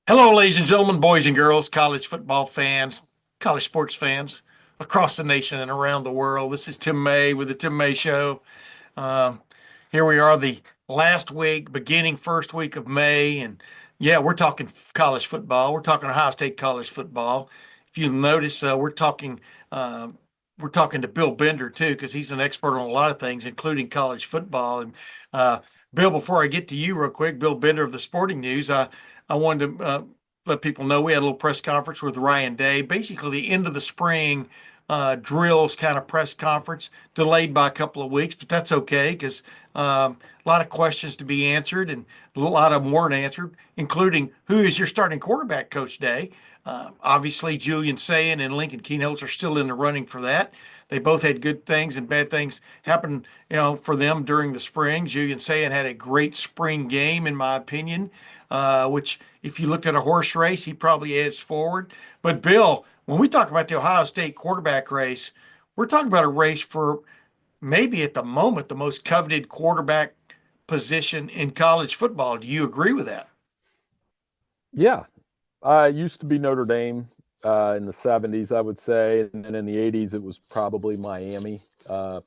Hello, ladies and gentlemen, boys and girls, college football fans, college sports fans across the nation and around the world. This is Tim May with the Tim May Show. Um, Here we are, the last week, beginning first week of May, and yeah, we're talking college football. We're talking Ohio State college football. If you notice, we're talking to Bill Bender too, because he's an expert on a lot of things, including college football. And Bill, before I get to you, real quick, Bill Bender of the Sporting News, I wanted to let people know we had a little press conference with Ryan Day, basically the end of the spring drills kind of press conference, delayed by a couple of weeks, but that's okay because a lot of questions to be answered and a lot of them weren't answered, including who is your starting quarterback, Coach Day? Obviously, Julian Sayin and Lincoln Kienholz are still in the running for that. They both had good things and bad things happen, for them during the spring. Julian Sayin had a great spring game, in my opinion, which if you looked at a horse race, he probably edged forward. But Bill, when we talk about the Ohio State quarterback race, we're talking about a race for maybe at the moment the most coveted quarterback position in college football. Do you agree with that? Yeah, it used to be Notre Dame in the 70s, I would say. And then in the 80s, it was probably Miami,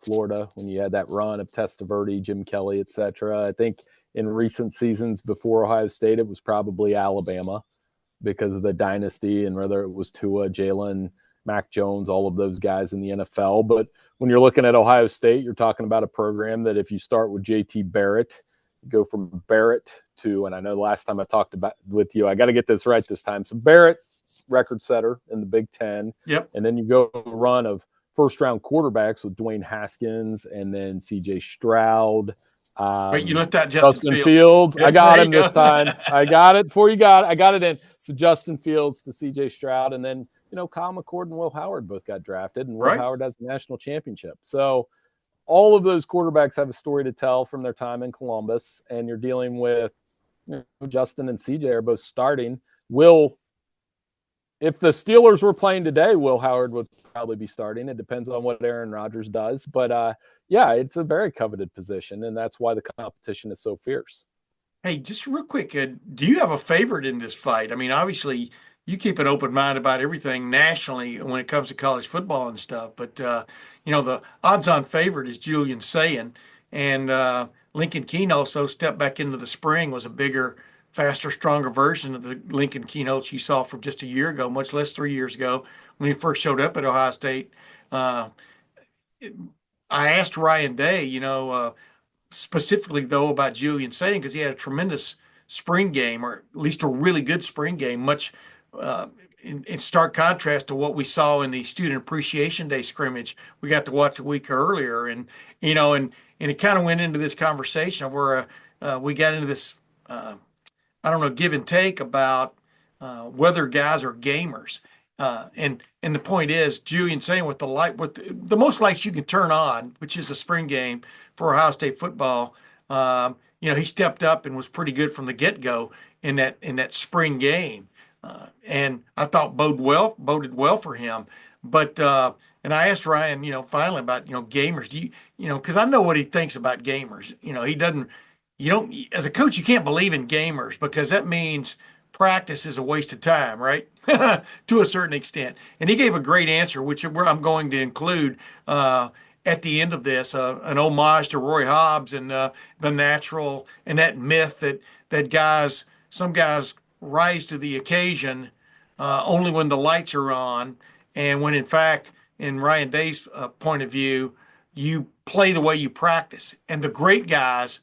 Florida, when you had that run of Testaverde, Jim Kelly, et cetera. I think in recent seasons before Ohio State, it was probably Alabama because of the dynasty and whether it was Tua, Jalen, Mac Jones, all of those guys in the NFL. But when you're looking at Ohio State, you're talking about a program that if you start with JT Barrett, go from Barrett to, and I know the last time I talked about with you, I got to get this right this time. So Barrett, record setter in the Big Ten. Yep. And then you go a run of first round quarterbacks with Dwayne Haskins and then CJ Stroud. Wait, you left out Justin Fields. Yeah, I got him go. this time. I got it before you got it. I got it in. So Justin Fields to CJ Stroud. And then, Kyle McCord and Will Howard both got drafted. And Will Right. Howard has a national championship. So all of those quarterbacks have a story to tell from their time in Columbus. And you're dealing with Justin and CJ are both starting. If the Steelers were playing today, Will Howard would probably be starting. It depends on what Aaron Rodgers does. But, yeah, it's a very coveted position, and that's why the competition is so fierce. Hey, just real quick, do you have a favorite in this fight? I mean, obviously, you keep an open mind about everything nationally when it comes to college football and stuff. But, the odds-on favorite is Julian Sayin. And Lincoln Kienholz stepped back into the spring, was a bigger, faster, stronger version of the Lincoln Kienholz you saw from just a year ago, much less 3 years ago when he first showed up at Ohio State. Uh, I asked Ryan Day, specifically though about Julian Sayin because he had a tremendous spring game, or at least a really good spring game, much in stark contrast to what we saw in the Student Appreciation Day scrimmage we got to watch a week earlier. And it kind of went into this conversation where we got into this I don't know, give and take about whether guys are gamers. And the point is, Julian Sayin with the most lights you can turn on, which is a spring game for Ohio State football. He stepped up and was pretty good from the get go in that spring game, and I thought boded well for him. But and I asked Ryan, finally about gamers. Do because I know what he thinks about gamers. He doesn't. You don't, as a coach, you can't believe in gamers because that means practice is a waste of time, right? To a certain extent. And he gave a great answer, which I'm going to include at the end of this, an homage to Roy Hobbs and the natural and that myth that some guys rise to the occasion only when the lights are on, and when in fact, in Ryan Day's point of view, you play the way you practice, and the great guys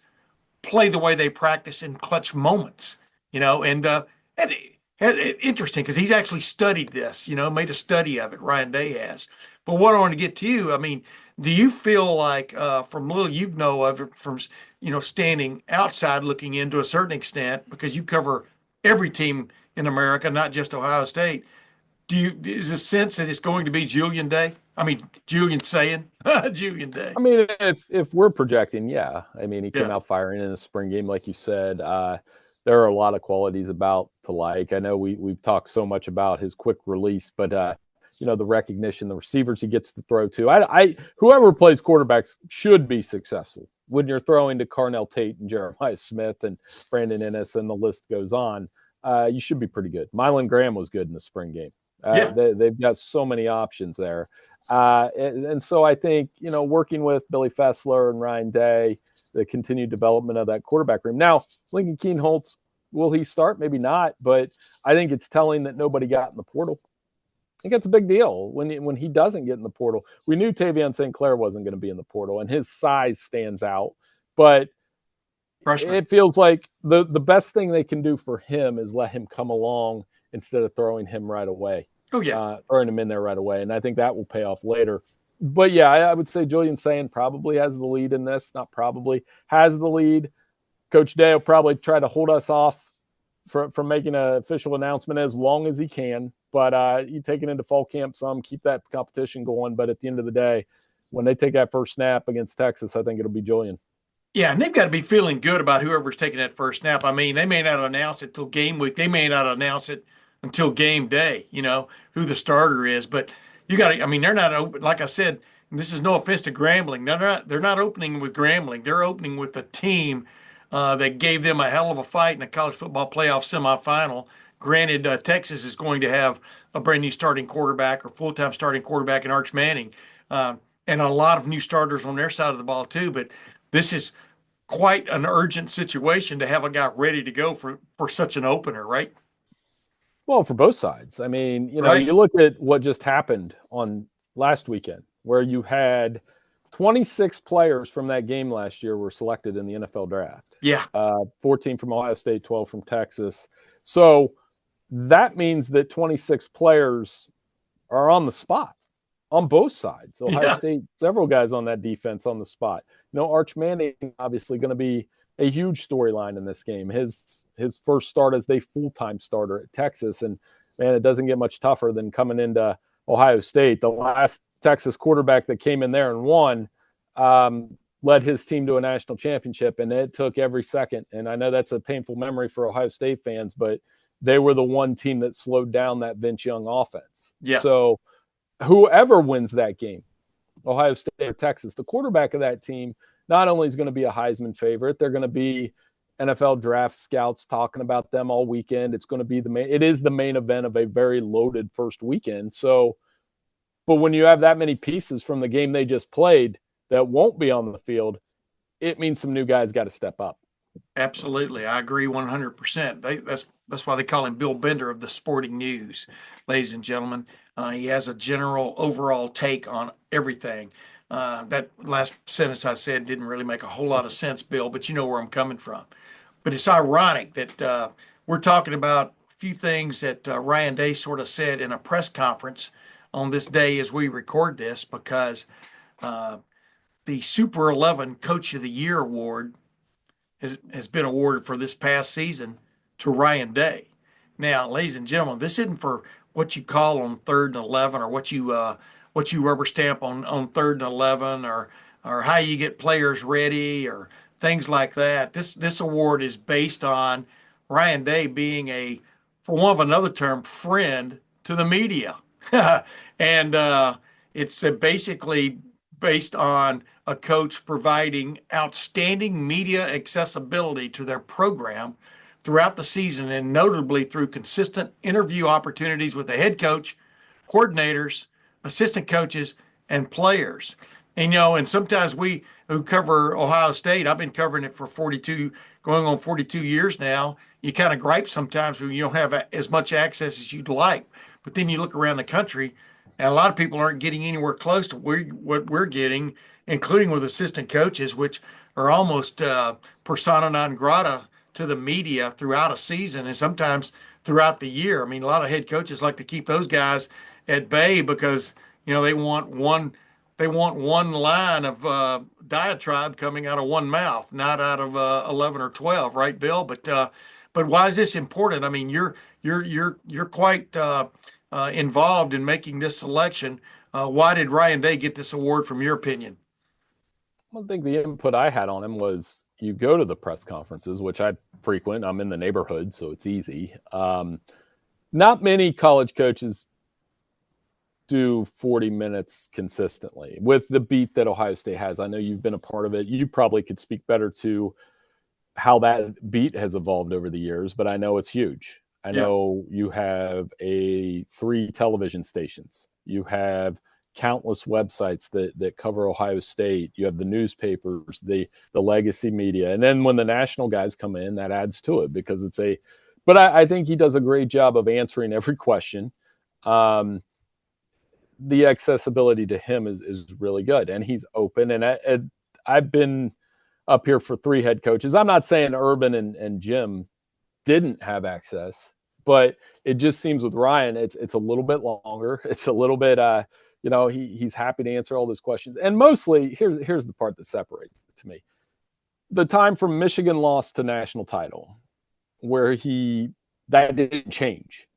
play the way they practice in clutch moments, and interesting because he's actually studied this, made a study of it. Ryan Day has. But what I want to get to you, I mean, do you feel like from little you know of it, from standing outside looking in to a certain extent, because you cover every team in America, not just Ohio State? Is a sense that it's going to be Julian Day? I mean, Julian Sayin, Julian Day. I mean, if we're projecting, yeah. I mean, he came Yeah. out firing in the spring game, like you said. There are a lot of qualities about to like. I know we've talked so much about his quick release, but the recognition, the receivers he gets to throw to. Whoever plays quarterbacks should be successful when you're throwing to Carnell Tate and Jeremiah Smith and Brandon Ennis, and the list goes on. you should be pretty good. Mylan Graham was good in the spring game. Yeah. They've got so many options there. And so I think, working with Billy Fessler and Ryan Day, the continued development of that quarterback room. Now, Lincoln Kienholz, will he start? Maybe not, but I think it's telling that nobody got in the portal. I think it's a big deal when he doesn't get in the portal. We knew Tavion St. Clair wasn't going to be in the portal, and his size stands out. But Freshman. it feels like the best thing they can do for him is let him come along instead of throwing him right away. Oh, yeah. Throwing him in there right away. And I think that will pay off later. But yeah, I would say Julian Sayin probably has the lead in this. Not probably, has the lead. Coach Day will probably try to hold us off from making an official announcement as long as he can. But you take it into fall camp some, keep that competition going. But at the end of the day, when they take that first snap against Texas, I think it'll be Julian. Yeah, and they've got to be feeling good about whoever's taking that first snap. I mean, they may not announce it till game week. They may not announce it until game day, who the starter is. But you got to, I mean, they're not open. Like I said, this is no offense to Grambling. They're not opening with Grambling. They're opening with a team that gave them a hell of a fight in the college football playoff semifinal. Granted, Texas is going to have a brand new starting quarterback or full-time starting quarterback in Arch Manning, and a lot of new starters on their side of the ball too. But this is quite an urgent situation to have a guy ready to go for such an opener, right? Well, for both sides. I mean, Right. you look at what just happened on last weekend, where you had 26 players from that game last year were selected in the NFL draft. Yeah. 14 from Ohio State, 12 from Texas. So that means that 26 players are on the spot on both sides. Ohio Yeah. State, several guys on that defense on the spot. Arch Manning obviously going to be a huge storyline in this game. His first start as the full-time starter at Texas, and man, it doesn't get much tougher than coming into Ohio State. The last Texas quarterback that came in there and won led his team to a national championship, and it took every second. And I know that's a painful memory for Ohio State fans, but they were the one team that slowed down that Vince Young offense. Yeah. So whoever wins that game, Ohio State or Texas, the quarterback of that team not only is going to be a Heisman favorite, they're going to be NFL draft scouts talking about them all weekend. It's going to be it is the main event of a very loaded first weekend. So, but when you have that many pieces from the game they just played that won't be on the field, it means some new guys got to step up. Absolutely. I agree 100%. That's why they call him Bill Bender of the Sporting News, ladies and gentlemen. He has a general overall take on everything. That last sentence I said didn't really make a whole lot of sense, Bill, but you know where I'm coming from. But it's ironic that we're talking about a few things that Ryan Day sort of said in a press conference on this day as we record this, because the Super 11 Coach of the Year award has been awarded for this past season to Ryan Day. Now, ladies and gentlemen, this isn't for what you call on 3rd and 11, or what you rubber stamp on 3rd and 11, or how you get players ready or things like that. This award is based on Ryan Day being for want of another term, friend to the media, and it's basically based on a coach providing outstanding media accessibility to their program throughout the season, and notably through consistent interview opportunities with the head coach, coordinators, assistant coaches, and players. And sometimes we who cover Ohio State, I've been covering it for going on 42 years now. You kind of gripe sometimes when you don't have as much access as you'd like. But then you look around the country, and a lot of people aren't getting anywhere close to what we're getting, including with assistant coaches, which are almost persona non grata to the media throughout a season and sometimes throughout the year. I mean, a lot of head coaches like to keep those guys at bay because they want one line of diatribe coming out of one mouth, not out of 11 or 12, right, Bill? But why is this important? I mean, you're quite involved in making this selection. Why did Ryan Day get this award, from your opinion? I think the input I had on him was, you go to the press conferences, which I frequent. I'm in the neighborhood, so it's easy. Not many college coaches do 40 minutes consistently with the beat that Ohio State has. I know you've been a part of it. You probably could speak better to how that beat has evolved over the years, but I know it's huge. I Yeah. know you have 3 television stations. You have countless websites that cover Ohio State. You have the newspapers, the legacy media, and then when the national guys come in, that adds to it because it's a. But I think he does a great job of answering every question. The accessibility to him is really good, and he's open. And I've been up here for 3 head coaches. I'm not saying Urban and Jim didn't have access, but it just seems with Ryan, it's a little bit longer. It's a little bit, he's happy to answer all those questions. And mostly, here's the part that separates it to me: the time from Michigan loss to national title, where that didn't change.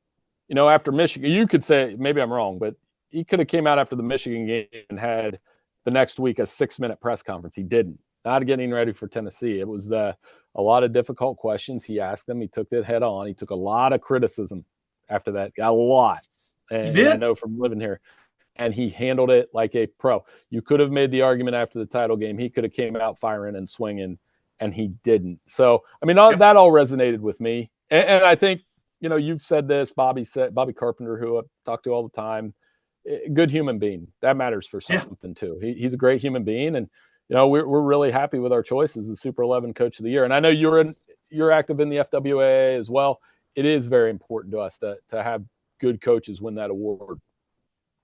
After Michigan, you could say maybe I'm wrong, but he could have came out after the Michigan game and had the next week a 6-minute press conference. He didn't. Not getting ready for Tennessee. It was a lot of difficult questions he asked them. He took it head on. He took a lot of criticism after that, a lot. And I know from living here. And he handled it like a pro. You could have made the argument after the title game. He could have came out firing and swinging, and he didn't. So, I mean, that all resonated with me. And I think, you've said this, Bobby Carpenter, who I talk to all the time, good human being. That matters for something too. He's a great human being. And, we're really happy with our choice as the Super 11 Coach of the Year. And I know you're active in the FWA as well. It is very important to us to have good coaches win that award.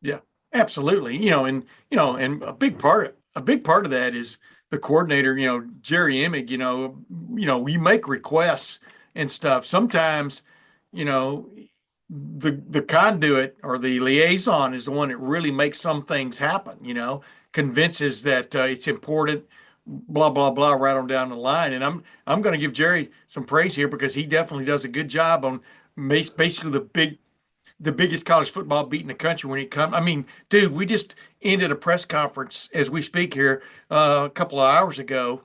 Yeah, absolutely. And a big part of that is the coordinator, Jerry Emig, we make requests and stuff. Sometimes, the conduit or the liaison is the one that really makes some things happen, convinces that it's important, blah, blah, blah, right on down the line. And I'm going to give Jerry some praise here because he definitely does a good job on basically the biggest college football beat in the country when it comes. I mean, dude, we just ended a press conference as we speak here a couple of hours ago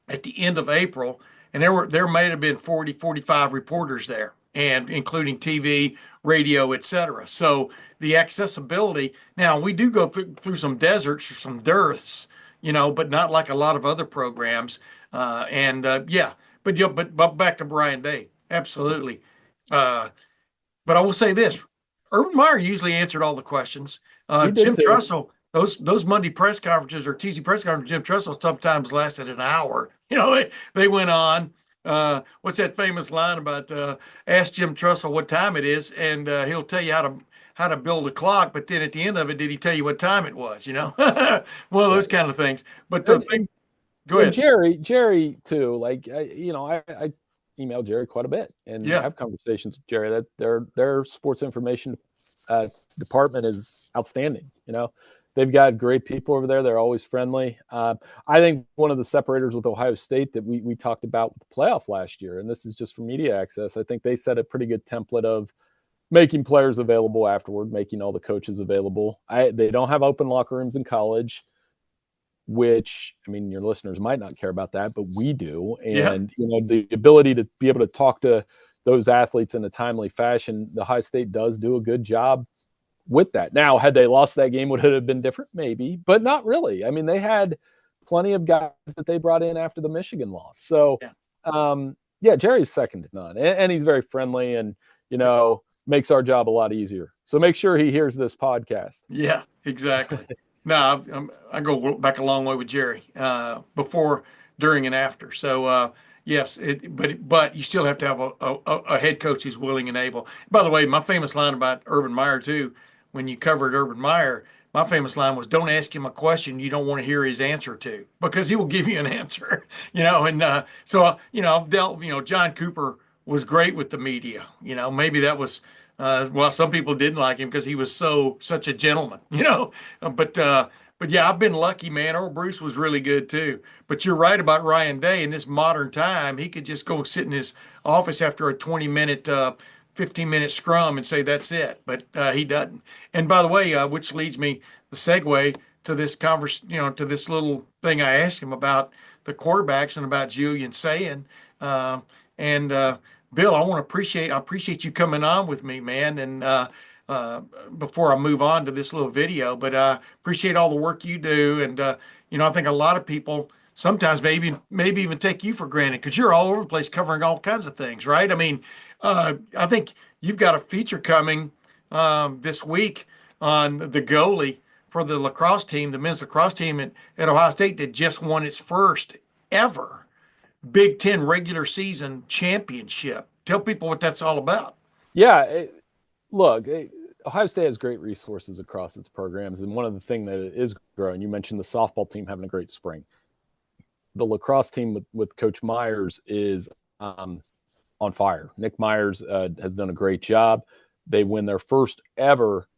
at the end of April, and there might have been 40, 45 reporters there, and including TV, radio, etc. So the accessibility. Now we do go through some deserts or some dearths, but not like a lot of other programs. But back to Brian Day, absolutely. But I will say this: Urban Meyer usually answered all the questions. Jim Tressel, those Monday press conferences or Tuesday press conferences, Jim Tressel sometimes lasted an hour. They went on. What's that famous line about? Ask Jim Tressel what time it is, and he'll tell you how to build a clock. But then at the end of it, did he tell you what time it was? One of those kind of things. But go ahead. Jerry too. Like I email Jerry quite a bit and have conversations with Jerry. That their sports information department is outstanding. They've got great people over there. They're always friendly. I think one of the separators with Ohio State that we talked about with the playoff last year, and this is just for media access, I think they set a pretty good template of making players available afterward, making all the coaches available. They don't have open locker rooms in college, which, I mean, your listeners might not care about that, but we do. And, the ability to be able to talk to those athletes in a timely fashion, the Ohio State does do a good job with that. Now, had they lost that game, would it have been different? Maybe, but not really. I mean, they had plenty of guys that they brought in after the Michigan loss. So, Jerry's second to none. And he's very friendly and, makes our job a lot easier. So make sure he hears this podcast. Yeah, exactly. No, I go back a long way with Jerry, before, during, and after. So yes, but you still have to have a head coach who's willing and able. By the way, my famous line about Urban Meyer too, when you covered Urban Meyer, my famous line was, "Don't ask him a question you don't want to hear his answer to, because he will give you an answer." And so I've dealt. John Cooper was great with the media. Maybe that was. Well, some people didn't like him because he was such a gentleman, but yeah, I've been lucky, man. Earl Bruce was really good too. But you're right about Ryan Day. In this modern time, he could just go sit in his office after a 20-minute, 15-minute scrum and say that's it. But he doesn't. And by the way, which leads me the segue to this to this little thing I asked him about the quarterbacks and about Julian Sayin. And Bill, I appreciate you coming on with me, man. And before I move on to this little video, but I appreciate all the work you do. And I think a lot of people sometimes maybe even take you for granted because you're all over the place covering all kinds of things, right? I mean, I think you've got a feature coming this week on the goalie for the lacrosse team, the men's lacrosse team at Ohio State that just won its first ever Big Ten regular season championship. Tell people what that's all about. Yeah, look, Ohio State has great resources across its programs, and one of the things that is growing, you mentioned the softball team having a great spring. The lacrosse team with Coach Myers is on fire. Nick Myers has done a great job. They win their first ever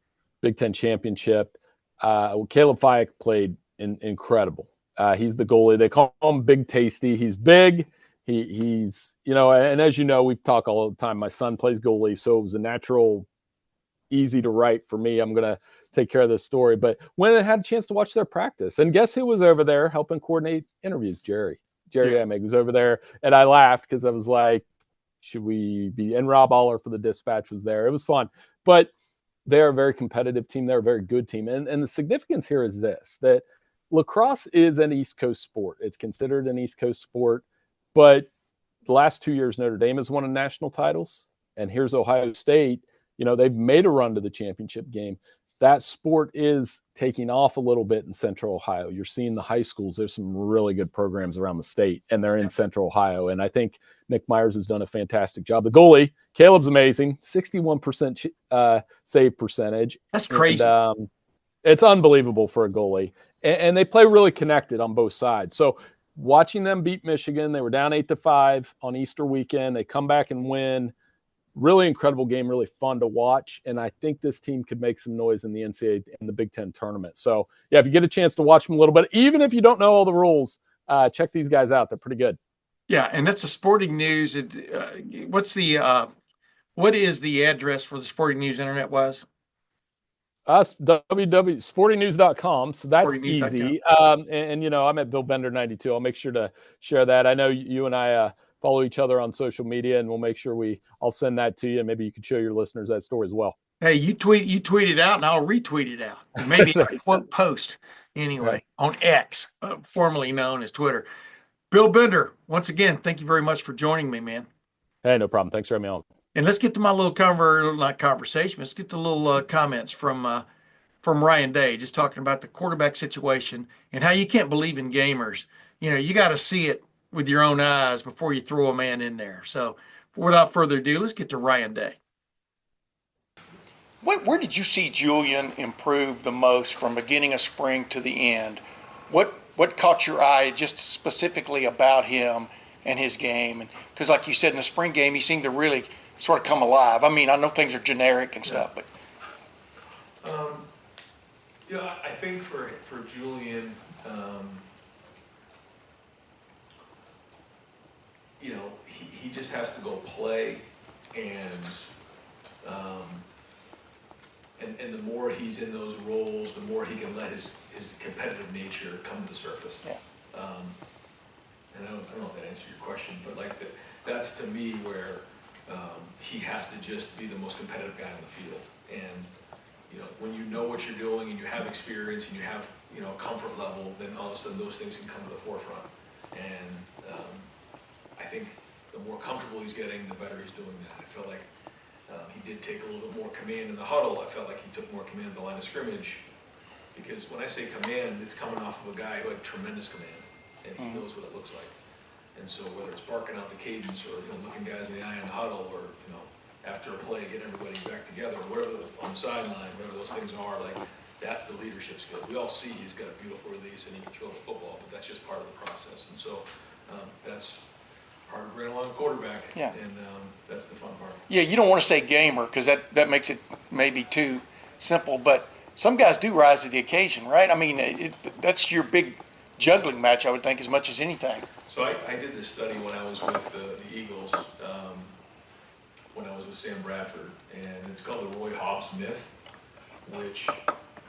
Big Ten championship. Caleb Fyack played incredible. He's the goalie. They call him Big Tasty. He's big. He's and as you know, we've talked all the time. My son plays goalie, so it was a natural, easy to write for me. I'm gonna take care of this story. But when I had a chance to watch their practice, and guess who was over there helping coordinate interviews? Jerry Emig was over there, and I laughed because I was like, should we be? And Rob Aller for the Dispatch was there. It was fun, but they're a very competitive team. They're a very good team. And the significance here is this, that lacrosse is an East Coast sport. It's considered an East Coast sport, but the last 2 years, Notre Dame has won national titles. And here's Ohio State. They've made a run to the championship game. That sport is taking off a little bit in Central Ohio. You're seeing the high schools. There's some really good programs around the state, and they're in Central Ohio. And I think Nick Myers has done a fantastic job. The goalie, Caleb's amazing, 61% save percentage. That's crazy. And, it's unbelievable for a goalie. And they play really connected on both sides. So watching them beat Michigan, they were down 8-5 on Easter weekend. They come back and win. Really incredible game, really fun to watch. And I think this team could make some noise in the NCAA and the Big Ten tournament. So, yeah, if you get a chance to watch them a little bit, even if you don't know all the rules, check these guys out. They're pretty good. Yeah, and that's the sporting news. What is the address for the sporting news internet was? www.sportingnews.com. So that's easy. Sportingnews.com. I'm at Bill Bender 92. I'll make sure to share that. I know you and I follow each other on social media, and we'll make sure I'll send that to you, and maybe you could show your listeners that story as well. Hey, you tweet it out, and I'll retweet it out. Maybe a quote post anyway on X, formerly known as Twitter. Bill Bender, once again, thank you very much for joining me, man. Hey, no problem. Thanks for having me on. And let's get to my little conversation. Let's get to little comments from Ryan Day, just talking about the quarterback situation and how you can't believe in gamers. You got to see it with your own eyes before you throw a man in there. So without further ado, let's get to Ryan Day. Where did you see Julian improve the most from beginning of spring to the end? What caught your eye just specifically about him and his game? Because like you said, in the spring game, he seemed to really sort of come alive. I mean, I know things are generic and stuff, but I think for Julian, he just has to go play, and the more he's in those roles, the more he can let his competitive nature come to the surface. Yeah. And I don't know if that answered your question, but that's to me where he has to just be the most competitive guy on the field. And when you know what you're doing and you have experience and you have a comfort level, then all of a sudden those things can come to the forefront. And I think the more comfortable he's getting, the better he's doing that. I felt like he did take a little bit more command in the huddle. I felt like he took more command at the line of scrimmage, because when I say command, it's coming off of a guy who had tremendous command, and he knows what it looks like. And so whether it's barking out the cadence or looking guys in the eye in the huddle, or after a play, get everybody back together, whatever on the sideline, whatever those things are, that's the leadership skill. We all see he's got a beautiful release and he can throw the football, but that's just part of the process. And so that's part of bringing along a quarterback. Yeah. And that's the fun part. yeah, you don't want to say gamer because that makes it maybe too simple, but some guys do rise to the occasion, right? I mean, that's your big juggling match, I would think, as much as anything. So I did this study when I was with the Eagles, when I was with Sam Bradford, and it's called the Roy Hobbs myth, which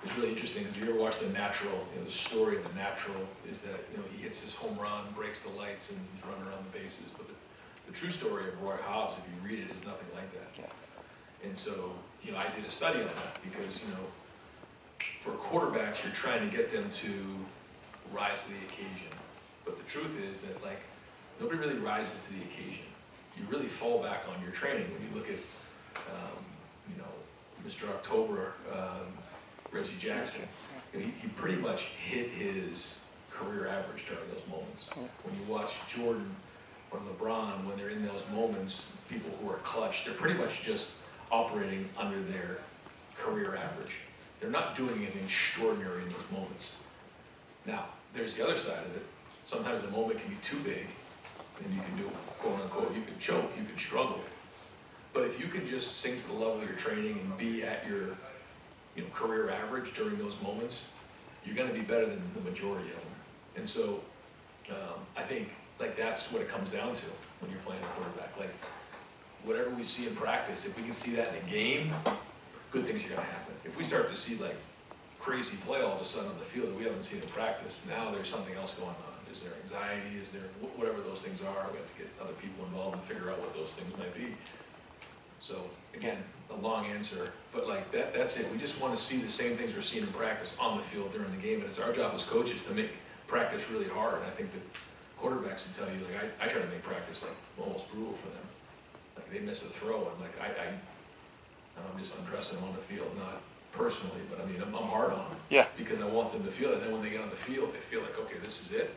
is really interesting. Because if you ever watch The Natural, the story of The Natural is that he hits his home run, breaks the lights, and he's running around the bases. But the true story of Roy Hobbs, if you read it, is nothing like that. Yeah. And so I did a study on that because for quarterbacks, you're trying to get them to rise to the occasion. But the truth is that, like, nobody really rises to the occasion. You really fall back on your training when you look at, you know, Mr. October, Reggie Jackson. You know, he pretty much hit his career average during those moments. When you watch Jordan or LeBron, when they're in those moments, people who are clutch, they're pretty much just operating under their career average. They're not doing anything extraordinary in those moments. Now, there's the other side of it. Sometimes the moment can be too big, and you can do, quote unquote, you can choke, you can struggle. But if you can just sink to the level of your training and be at your, you know, career average during those moments, you're going to be better than the majority of them. And so, I think, like, that's what it comes down to when you're playing a quarterback. Like, whatever we see in practice, if we can see that in a game, good things are going to happen. If we start to see, like, crazy play all of a sudden on the field that we haven't seen in practice, now there's something else going on. Is there anxiety? Is there whatever those things are? We have to get other people involved and figure out what those things might be. So, again, a long answer, but like that's it. We just want to see the same things we're seeing in practice on the field during the game, and it's our job as coaches to make practice really hard. I think the quarterbacks would tell you, like, I try to make practice like almost brutal for them. Like, they miss a throw, I'm like, I'm just undressing them on the field, not personally, but I mean, I'm hard on them. Yeah. Because I want them to feel it. Then when they get on the field, they feel like, okay, this is it.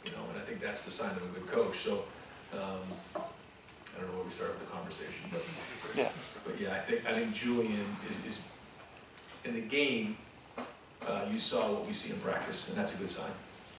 You know, and I think that's the sign of a good coach. So, I don't know where we started with the conversation, but yeah, I think Julian is in the game. You saw what we see in practice, and that's a good sign.